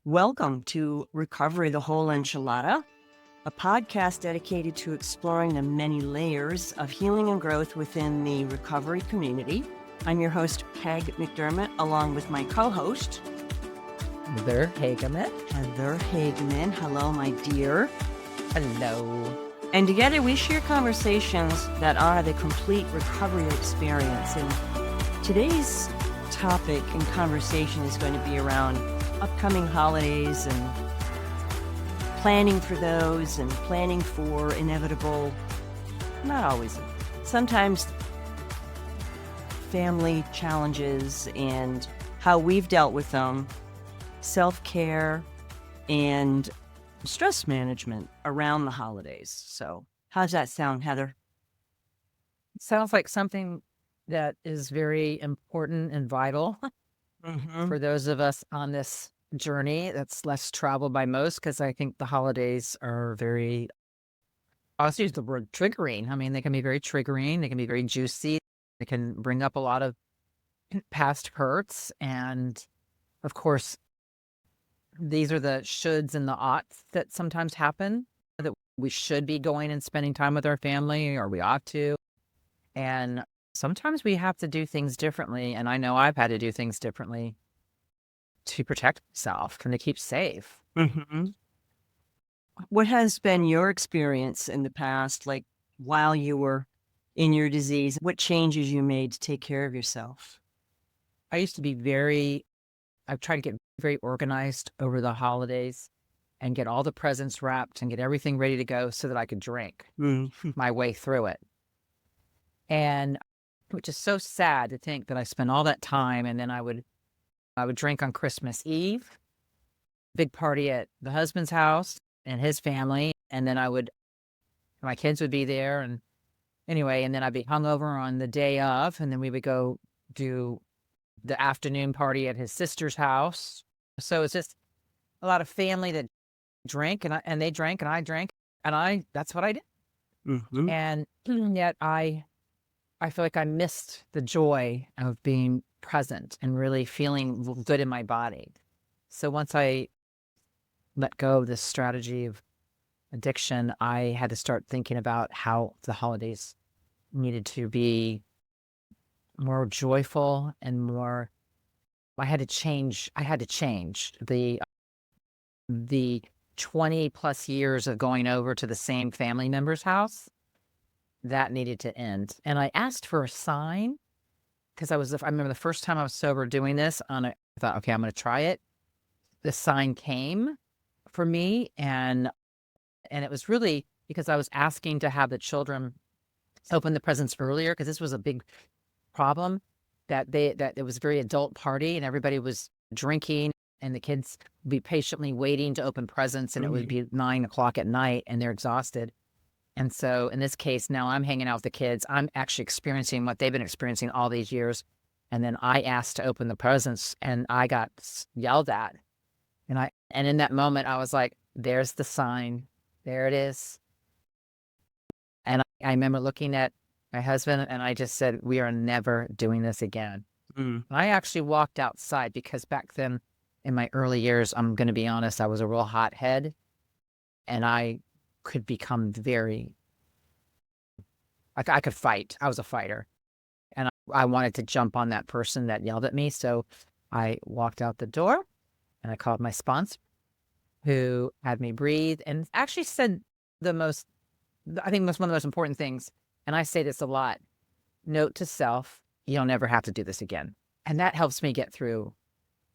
Welcome to Recovery, the Whole Enchilada, a podcast dedicated to exploring the many layers of healing and growth within the recovery community. I'm your host, Peg McDermott, along with my co-host, Heather Hagman. Heather Hagman. Hello, my dear. Hello. And together we share conversations that honor the complete recovery experience. And today's topic and conversation is going to be around upcoming holidays and planning for those and planning for inevitable, not always, sometimes family challenges and how we've dealt with them, self-care, and stress management around the holidays. So how's that sound, Heather? Sounds like something that is very important and vital for those of us on this journey that's less traveled by most, because I think the holidays are very, I'll just use the word triggering. I mean, they can be very triggering. They can be very juicy. They can bring up a lot of past hurts. And of course, these are the shoulds and the oughts that sometimes happen, that we should be going and spending time with our family, or we ought to. And sometimes we have to do things differently. And I know I've had to do things differently to protect myself and to keep safe. What has been your experience in the past, like while you were in your disease? What changes you made to take care of yourself? I used to be I've tried to get very organized over the holidays and get all the presents wrapped and get everything ready to go so that I could drink my way through it. And which is so sad to think that I spent all that time, and then I would drink on Christmas Eve, big party at the husband's house and his family, and then my kids would be there, and anyway, and then I'd be hungover on the day of, and then we would go do the afternoon party at his sister's house. So it's just a lot of family that drank, and they drank, and I drank, and that's what I did. And yet I feel like I missed the joy of being present and really feeling good in my body. So once I let go of this strategy of addiction, I had to start thinking about how the holidays needed to be more joyful and more. I had to change the 20 plus years of going over to the same family member's house. That needed to end. And I asked for a sign because I remember the first time I was sober doing this I thought, okay, I'm going to try it. The sign came for me, and it was really because I was asking to have the children open the presents earlier, because this was a big problem, that it was a very adult party and everybody was drinking, and the kids would be patiently waiting to open presents, and it would be 9 o'clock at night and they're exhausted. And so in this case, now I'm hanging out with the kids. I'm actually experiencing what they've been experiencing all these years. And then I asked to open the presents, and I got yelled at. And in that moment, I was like, there's the sign. There it is. And I remember looking at my husband, and I just said, we are never doing this again. I actually walked outside, because back then in my early years, I'm going to be honest, I was a real hothead, and I could become I could fight. I was a fighter, and I wanted to jump on that person that yelled at me. So I walked out the door, and I called my sponsor, who had me breathe, and actually said one of the most important things. And I say this a lot: note to self, you'll never have to do this again. And that helps me get through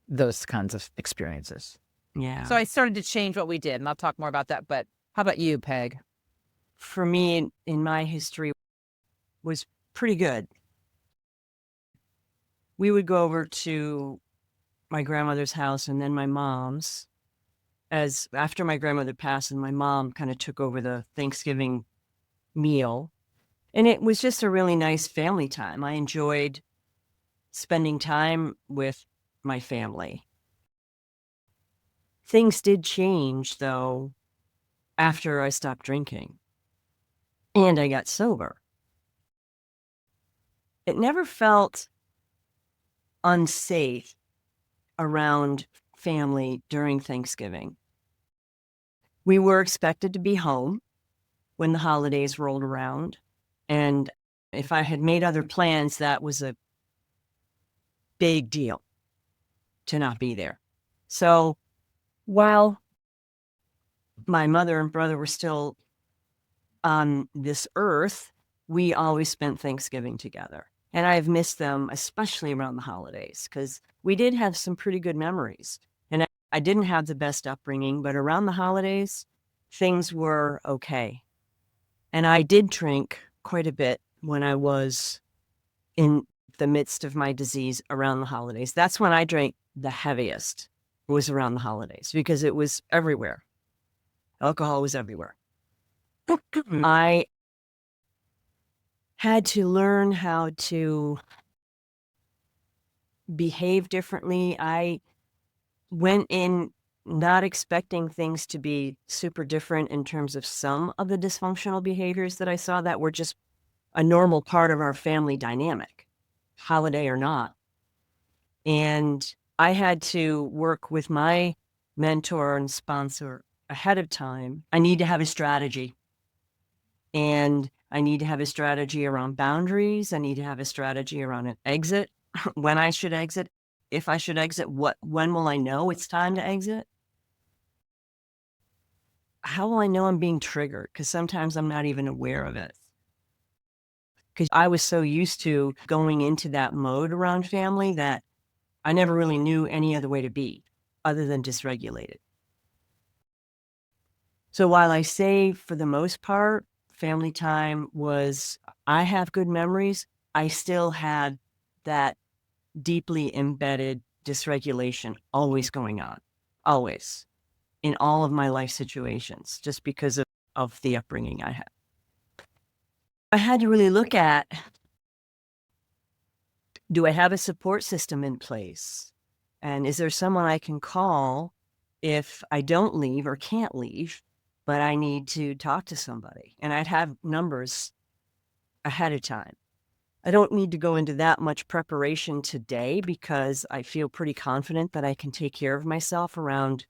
those kinds of experiences. Yeah. So I started to change what we did, and I'll talk more about that. But how about you, Peg? For me, in my history, was pretty good. We would go over to my grandmother's house and then my mom's. As after my grandmother passed, and my mom kind of took over the Thanksgiving meal. And it was just a really nice family time. I enjoyed spending time with my family. Things did change, though, after I stopped drinking and I got sober. It never felt unsafe around family during Thanksgiving. We were expected to be home when the holidays rolled around. And if I had made other plans, that was a big deal to not be there. So while my mother and brother were still on this earth, we always spent Thanksgiving together. And I've missed them, especially around the holidays, because we did have some pretty good memories. And I didn't have the best upbringing, but around the holidays, things were okay. And I did drink quite a bit when I was in the midst of my disease around the holidays. That's when I drank the heaviest, was around the holidays, because it was everywhere. Alcohol was everywhere. I had to learn how to behave differently. I went in not expecting things to be super different in terms of some of the dysfunctional behaviors that I saw that were just a normal part of our family dynamic, holiday or not. And I had to work with my mentor and sponsor ahead of time. I need to have a strategy. And I need to have a strategy around boundaries. I need to have a strategy around an exit, when I should exit, if I should exit, when will I know it's time to exit? How will I know I'm being triggered? Because sometimes I'm not even aware of it. Because I was so used to going into that mode around family that I never really knew any other way to be other than dysregulated. So while I say for the most part, family time was, I have good memories, I still had that deeply embedded dysregulation always going on, always, in all of my life situations, just because of the upbringing I had. I had to really look at, do I have a support system in place? And is there someone I can call if I don't leave or can't leave, but I need to talk to somebody? And I'd have numbers ahead of time. I don't need to go into that much preparation today because I feel pretty confident that I can take care of myself around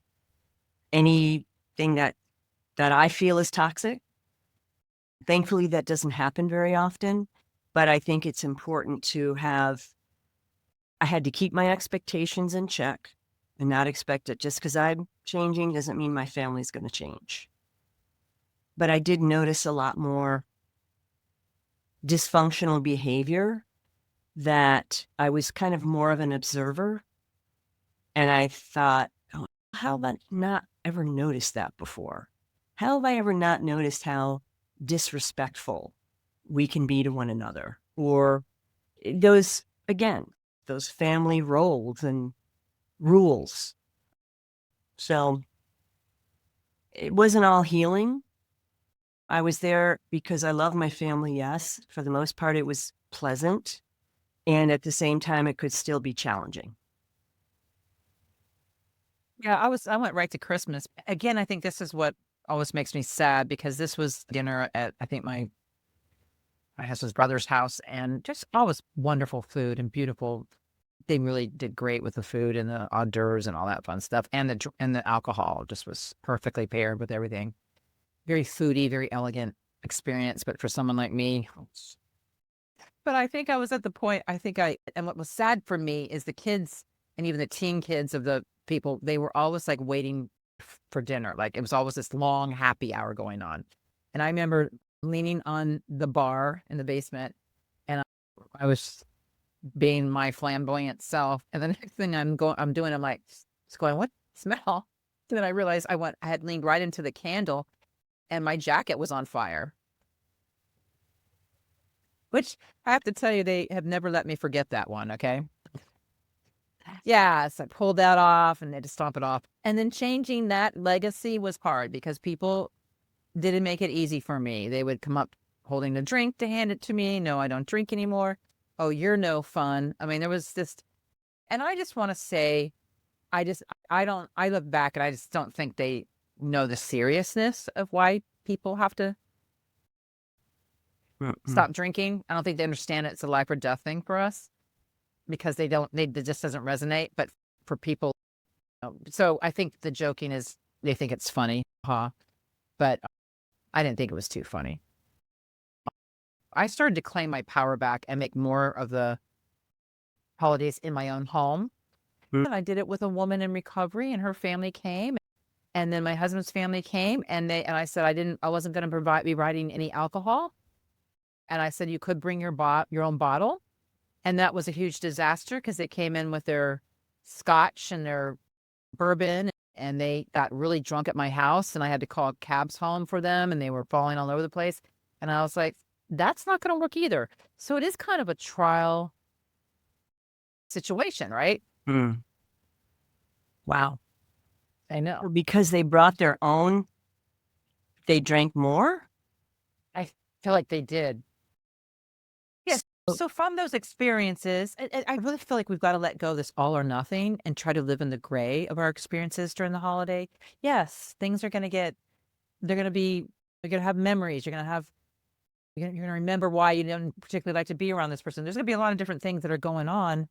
anything that I feel is toxic. Thankfully, that doesn't happen very often, but I think it's important to have, I had to keep my expectations in check and not expect it. Just because I'm changing doesn't mean my family's going to change. But I did notice a lot more dysfunctional behavior that I was kind of more of an observer. And I thought, oh, how have I not ever noticed that before? How have I ever not noticed how disrespectful we can be to one another? Or those, again, those family roles and rules. So it wasn't all healing. I was there because I love my family, yes. For the most part, it was pleasant. And at the same time, it could still be challenging. Yeah, I went right to Christmas. Again, I think this is what always makes me sad because this was dinner at, I think, my husband's brother's house, and just always wonderful food and beautiful. They really did great with the food and the hors d'oeuvres and all that fun stuff. And the alcohol just was perfectly paired with everything. Very foodie, very elegant experience. But for someone like me, but I think I was at the point, and what was sad for me is the kids and even the teen kids of the people, they were always like waiting for dinner. Like it was always this long happy hour going on. And I remember leaning on the bar in the basement, and I was being my flamboyant self. And the next thing I'm doing, I'm like, just going, what smell? And then I realized I had leaned right into the candle and my jacket was on fire. Which I have to tell you, they have never let me forget that one, okay? Yes, I pulled that off and had to stomp it off. And then changing that legacy was hard because people didn't make it easy for me. They would come up holding a drink to hand it to me. No, I don't drink anymore. Oh, you're no fun. I mean, there was this, and I just want to say, I look back and I just don't think they know the seriousness of why people have to stop drinking. I don't think they understand it's a life or death thing for us because it just doesn't resonate. But for people So I think the joking is they think it's funny, but I didn't think it was too funny. I started to claim my power back and make more of the holidays in my own home. And I did it with a woman in recovery, and her family came, and then my husband's family came, and I said I wasn't going to be providing any alcohol, and I said you could bring your own bottle, and that was a huge disaster because they came in with their scotch and their bourbon, and they got really drunk at my house, and I had to call cabs home for them, and they were falling all over the place, and I was like, that's not going to work either. So it is kind of a trial situation, right? Mm. Wow. I know. Because they brought their own, they drank more? I feel like they did. Yes. So from those experiences, I really feel like we've got to let go of this all or nothing and try to live in the gray of our experiences during the holiday. Yes, things are going to they're going to have memories. You're going to remember why you didn't particularly like to be around this person. There's going to be a lot of different things that are going on.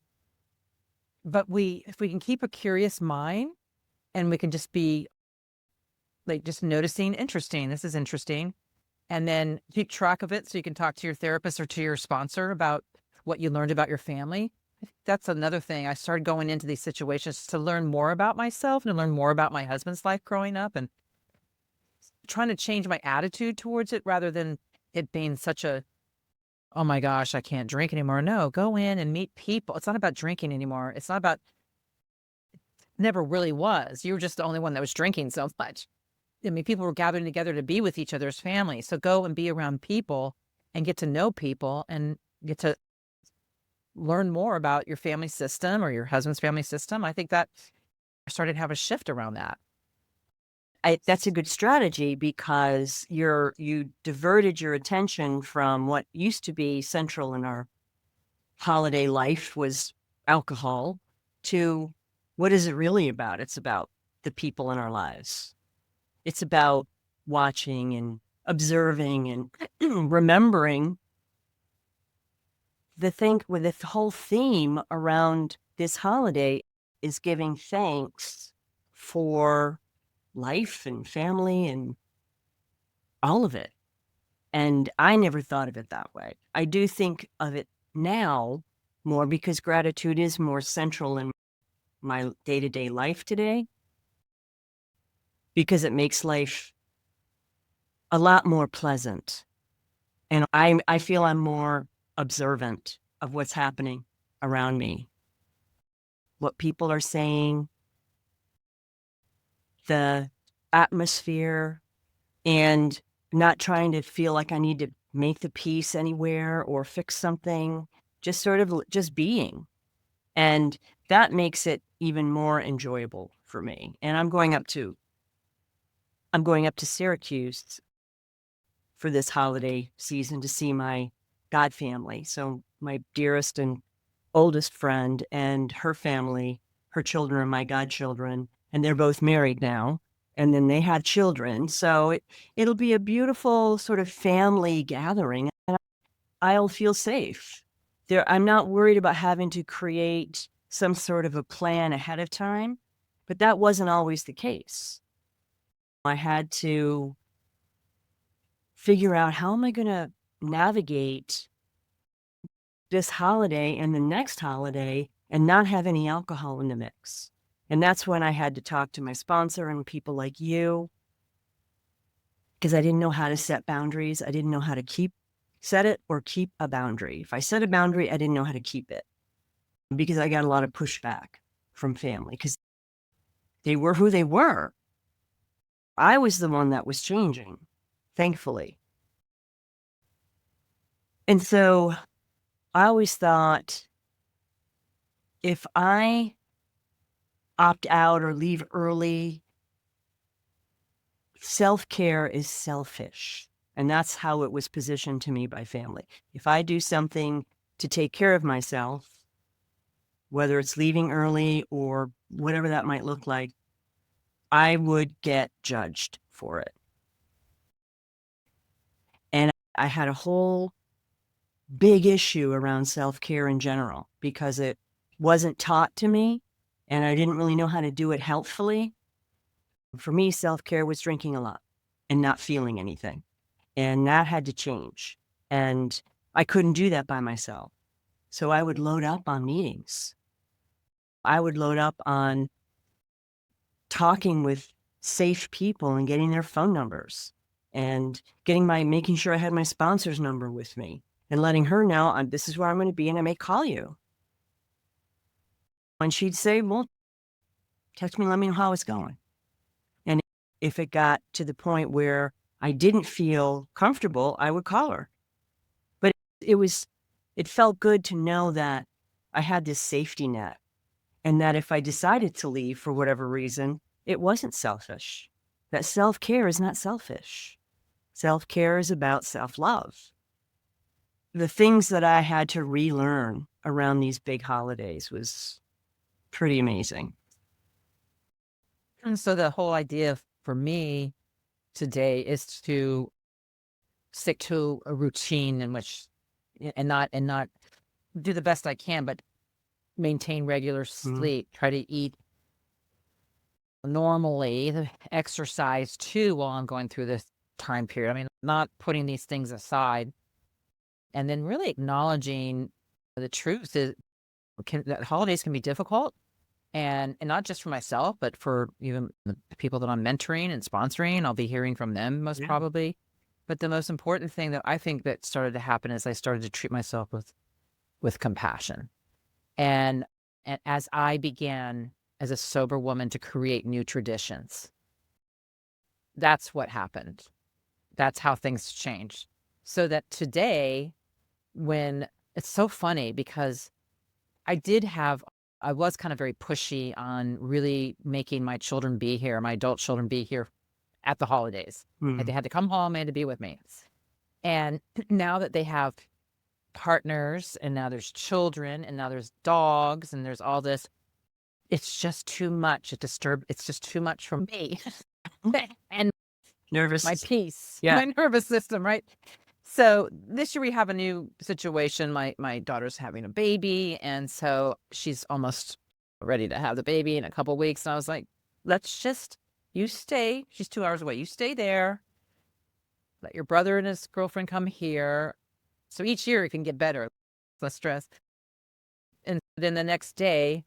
But if we can keep a curious mind and we can just be like, just noticing, interesting, this is interesting. And then keep track of it so you can talk to your therapist or to your sponsor about what you learned about your family. I think that's another thing. I started going into these situations to learn more about myself and to learn more about my husband's life growing up and trying to change my attitude towards it rather than it being such a, oh my gosh, I can't drink anymore. No, go in and meet people. It's not about drinking anymore. It's not about, never really was. You were just the only one that was drinking so much. I mean, people were gathering together to be with each other's families. So go and be around people and get to know people and get to learn more about your family system or your husband's family system. I think that I started to have a shift around that. That's a good strategy because you diverted your attention from what used to be central in our holiday life was alcohol to what is it really about? It's about the people in our lives. It's about watching and observing and remembering the whole theme around this holiday is giving thanks for life and family and all of it. And I never thought of it that way. I do think of it now more because gratitude is more central in my day-to-day life today because it makes life a lot more pleasant. And I feel I'm more observant of what's happening around me, what people are saying, the atmosphere, and not trying to feel like I need to make the peace anywhere or fix something, just sort of just being. And that makes it even more enjoyable for me. And I'm going up to Syracuse for this holiday season to see my God family. So my dearest and oldest friend and her family, her children are my godchildren, and they're both married now. And then they had children. So it'll be a beautiful sort of family gathering. And I'll feel safe. I'm not worried about having to create some sort of a plan ahead of time, but that wasn't always the case. I had to figure out how am I going to navigate this holiday and the next holiday and not have any alcohol in the mix. And that's when I had to talk to my sponsor and people like you, because I didn't know how to set boundaries. I didn't know how to set it or keep a boundary. If I set a boundary, I didn't know how to keep it because I got a lot of pushback from family because they were who they were. I was the one that was changing, thankfully. And so I always thought if I opt out or leave early, self-care is selfish. And that's how it was positioned to me by family. If I do something to take care of myself, whether it's leaving early or whatever that might look like, I would get judged for it. And I had a whole big issue around self-care in general because it wasn't taught to me and I didn't really know how to do it healthfully. For me, self-care was drinking a lot and not feeling anything. And that had to change. And I couldn't do that by myself. So I would load up on meetings. I would load up on talking with safe people and getting their phone numbers and making sure I had my sponsor's number with me and letting her know this is where I'm going to be and I may call you. And she'd say, well, text me, let me know how it's going. And if it got to the point where I didn't feel comfortable, I would call her. But it felt good to know that I had this safety net and that if I decided to leave for whatever reason, it wasn't selfish. That self-care is not selfish. Self-care is about self-love. The things that I had to relearn around these big holidays was pretty amazing. And so the whole idea for me today is to stick to a routine in which and not do the best I can, but maintain regular sleep, try to eat normally, the exercise too while I'm going through this time period. I mean, not putting these things aside and then really acknowledging the truth is that holidays can be difficult and not just for myself, but for even the people that I'm mentoring and sponsoring. I'll be hearing from them most probably. But the most important thing that I think that started to happen is I started to treat myself with compassion. And as I began as a sober woman to create new traditions, that's what happened. That's how things changed. So that today, when it's so funny because I was kind of very pushy on really making my children be here, my adult children be here at the holidays. They had to come home, they had to be with me. And now that they have partners and now there's children and now there's dogs and there's all this, it's just too much. It's just too much for me. And nervous. My peace, my nervous system, right? So this year we have a new situation. My daughter's having a baby, and so she's almost ready to have the baby in a couple weeks. And I was like, you stay. She's 2 hours away. You stay there. Let your brother and his girlfriend come here. So each year it can get better, less stress. And then the next day,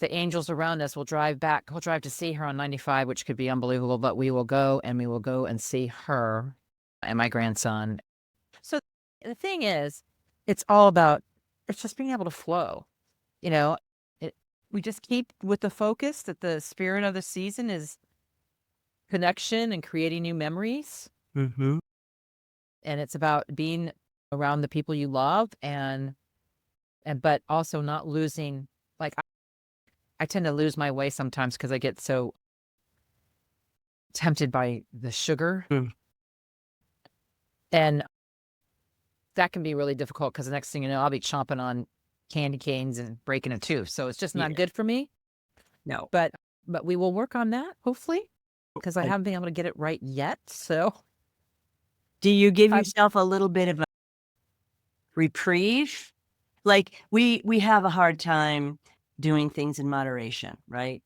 the angels around us will drive back. We'll drive to see her on 95, which could be unbelievable, but we will go and see her and my grandson. So the thing is, it's just being able to flow. We just keep with the focus that the spirit of the season is connection and creating new memories. Mm-hmm. And it's about being around the people you love but also not losing, like I tend to lose my way sometimes because I get so tempted by the sugar. And that can be really difficult because the next thing you know, I'll be chomping on candy canes and breaking a tooth. So it's just not good for me. No. But we will work on that, hopefully, because I haven't been able to get it right yet. So do you give yourself a little bit of a reprieve? Like we have a hard time doing things in moderation, right?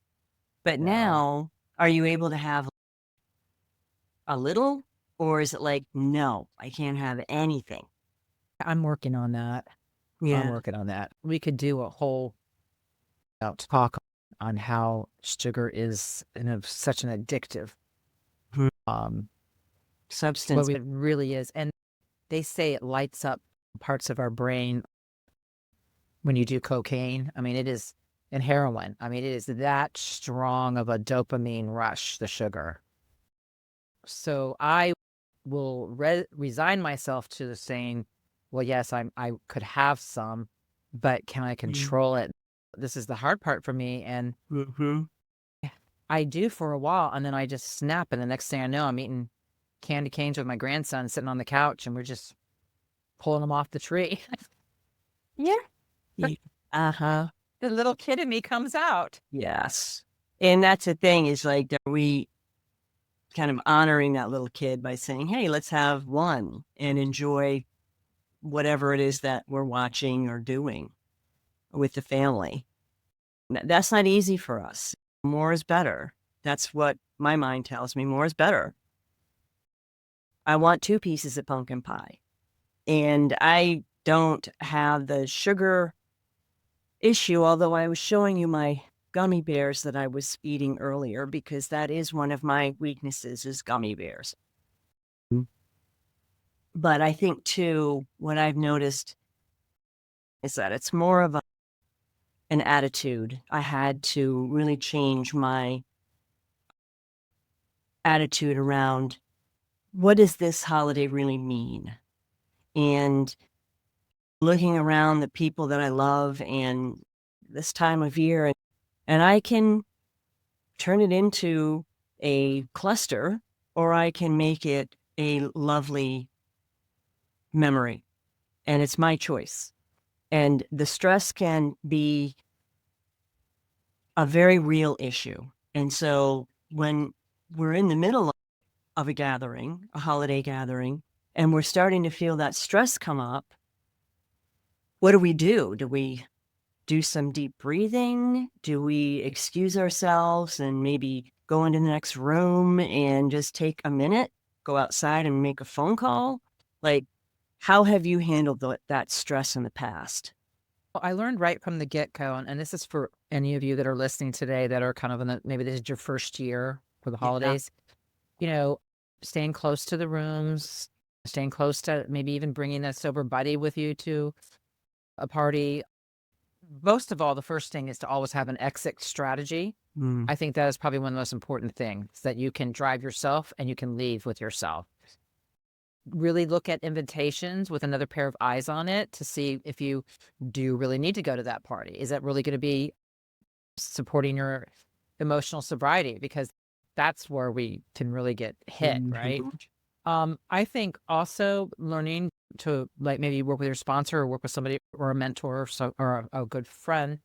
But now, are you able to have a little, or is it like, no, I can't have anything? I'm working on that. I'm working on that. We could do a whole talk on how sugar is such an addictive substance. Well, it really is. And they say it lights up parts of our brain when you do cocaine. I mean, it is, and heroin. I mean, it is that strong of a dopamine rush, the sugar. So I will resign myself to the saying, well, yes, I could have some, but can I control it? This is the hard part for me. And I do for a while, and then I just snap. And the next thing I know, I'm eating candy canes with my grandson sitting on the couch, and we're just pulling them off the tree. The little kid in me comes out. Yes. And that's the thing is like, are we kind of honoring that little kid by saying, hey, let's have one and enjoy whatever it is that we're watching or doing with the family. That's not easy for us. More is better. That's what my mind tells me. More is better. I want 2 pieces of pumpkin pie. And I don't have the sugar issue, although I was showing you my gummy bears that I was eating earlier, because that is one of my weaknesses is gummy bears. But I think too, what I've noticed is that it's more of an attitude. I had to really change my attitude around what does this holiday really mean? And looking around the people that I love and this time of year, and I can turn it into a cluster, or I can make it a lovely memory. And it's my choice. And the stress can be a very real issue. And so when we're in the middle of a gathering, a holiday gathering, and we're starting to feel that stress come up, what do we do? Do we do some deep breathing? Do we excuse ourselves and maybe go into the next room and just take a minute, go outside and make a phone call? Like, how have you handled that stress in the past? Well, I learned right from the get-go, and this is for any of you that are listening today that are kind of maybe this is your first year for the holidays, staying close to the rooms, staying close to maybe even bringing a sober buddy with you to a party. Most of all, the first thing is to always have an exit strategy. I think that is probably one of the most important things, that you can drive yourself and you can leave with yourself. Really look at invitations with another pair of eyes on it to see if you do really need to go to that party. Is that really going to be supporting your emotional sobriety? Because that's where we can really get hit, right? I think also learning to maybe work with your sponsor or work with somebody or a mentor or a good friend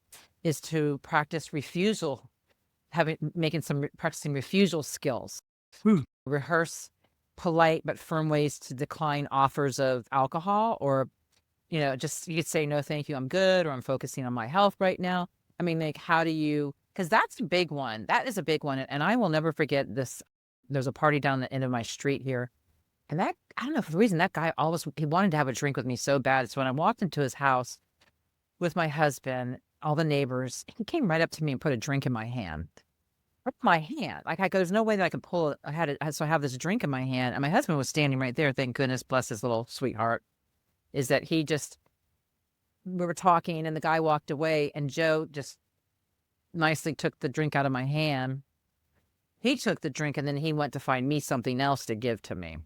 is to practice refusal, practicing refusal skills. Rehearse polite but firm ways to decline offers of alcohol, or just you could say no thank you, I'm good, or I'm focusing on my health right now. I mean, how do you, because that's a big one. That is a big one. And I will never forget this. There's a party down the end of my street here, and I don't know, for the reason that guy he wanted to have a drink with me so bad. So when I walked into his house with my husband, all the neighbors, he came right up to me and put a drink in my hand. My hand. Like, there's no way that I could pull it. So I have this drink in my hand, and my husband was standing right there. Thank goodness, bless his little sweetheart. Is that we were talking, and the guy walked away, and Joe just nicely took the drink out of my hand. He took the drink, and then he went to find me something else to give to me.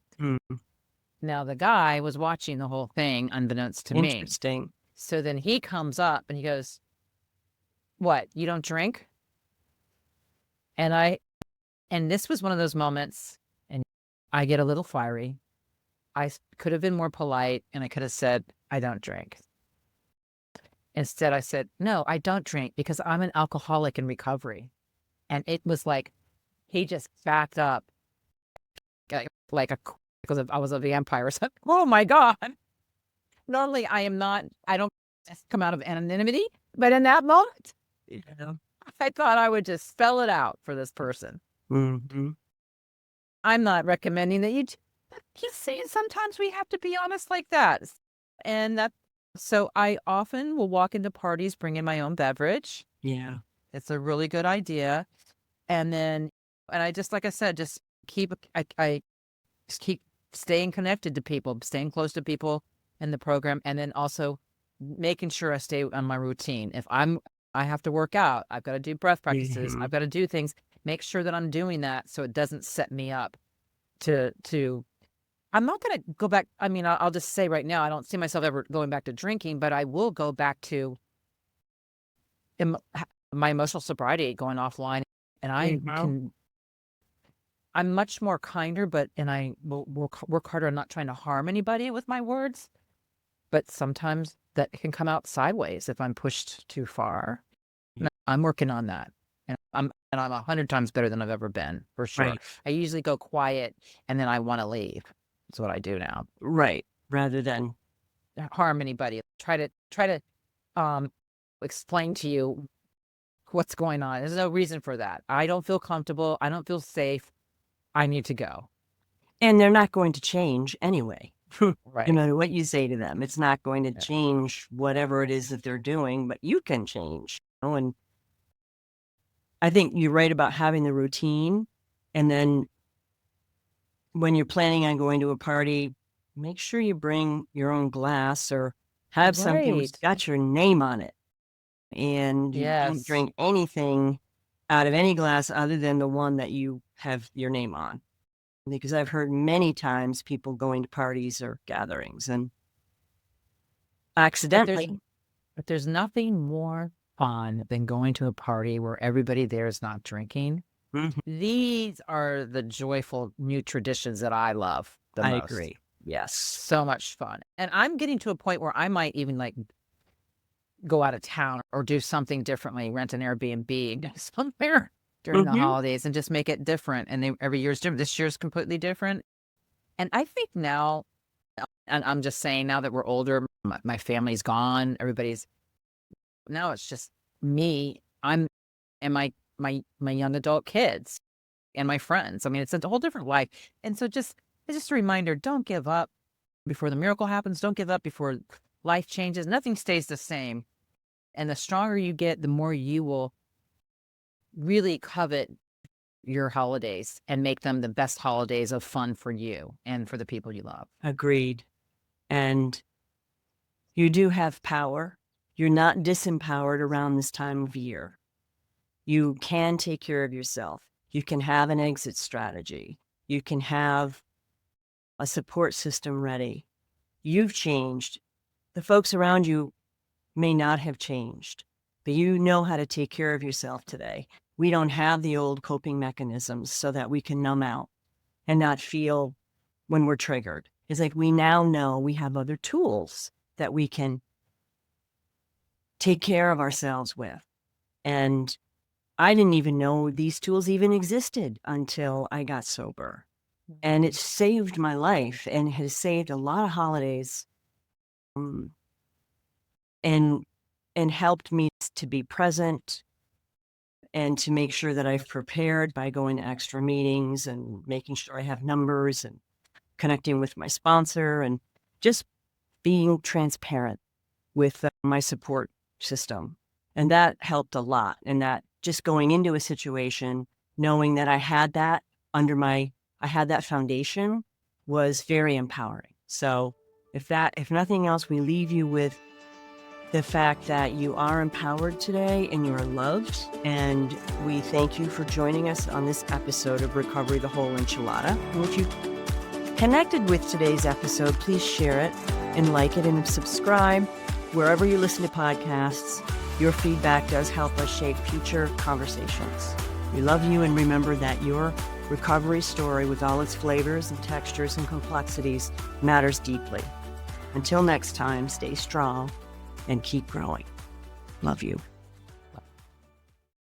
Now, the guy was watching the whole thing, unbeknownst to me. Interesting. So then he comes up, and he goes, "What, you don't drink?" And this was one of those moments, and I get a little fiery. I could have been more polite, and I could have said, "I don't drink." Instead, I said, "No, I don't drink because I'm an alcoholic in recovery." And it was like, he just backed up because I was a vampire. So, oh my God. Normally I don't come out of anonymity, but in that moment, I thought I would just spell it out for this person. I'm not recommending that you just saying sometimes we have to be honest like that. So I often will walk into parties bringing my own beverage. Yeah. It's a really good idea. And I just, like I said, just I just keep staying connected to people, staying close to people in the program, and then also making sure I stay on my routine. If I have to work out, I've got to do breath practices, I've got to do things, make sure that I'm doing that so it doesn't set me up to I'm not going to go back. I mean, I'll just say right now, I don't see myself ever going back to drinking, but I will go back to my emotional sobriety, going offline, and I'm much more kinder, and I will work harder on not trying to harm anybody with my words. But sometimes that can come out sideways if I'm pushed too far. Yeah. I'm working on that. And I'm 100 times better than I've ever been, for sure. Right. I usually go quiet and then I want to leave. That's what I do now. Right. Rather than harm anybody. Try to explain to you what's going on. There's no reason for that. I don't feel comfortable. I don't feel safe. I need to go. And they're not going to change anyway. Right. No matter what you say to them, it's not going to change whatever it is that they're doing, but you can change. And I think you're right about having the routine. And then when you're planning on going to a party, make sure you bring your own glass or have something that's got your name on it. And you don't drink anything out of any glass other than the one that you have your name on. Because I've heard many times people going to parties or gatherings and accidentally. But there's nothing more fun than going to a party where everybody there is not drinking. Mm-hmm. These are the joyful new traditions that I love the most. I agree. Yes. So much fun. And I'm getting to a point where I might even like go out of town or do something differently, rent an Airbnb somewhere during the holidays and just make it different. And every year's different. This year's completely different. And I think now, and I'm just saying now that we're older, my family's gone, now it's just me, and my young adult kids and my friends. I mean, it's a whole different life. And so it's just a reminder, don't give up before the miracle happens. Don't give up before life changes. Nothing stays the same. And the stronger you get, the more you will really covet your holidays and make them the best holidays of fun for you and for the people you love. Agreed. And you do have power. You're not disempowered around this time of year. You can take care of yourself. You can have an exit strategy. You can have a support system ready. You've changed. The folks around you may not have changed, but you know how to take care of yourself today. We don't have the old coping mechanisms so that we can numb out and not feel when we're triggered. It's like we now know we have other tools that we can take care of ourselves with. And I didn't even know these tools even existed until I got sober. And it saved my life and has saved a lot of holidays and helped me to be present and to make sure that I've prepared by going to extra meetings and making sure I have numbers and connecting with my sponsor and just being transparent with my support system. And that helped a lot. And that just going into a situation, knowing that I had that I had that foundation was very empowering. So if nothing else, we leave you with the fact that you are empowered today and you are loved. And we thank you for joining us on this episode of Recovery, the Whole Enchilada. And if you connected with today's episode, please share it and like it and subscribe wherever you listen to podcasts. Your feedback does help us shape future conversations. We love you, and remember that your recovery story, with all its flavors and textures and complexities, matters deeply. Until next time, stay strong and keep growing. Love you.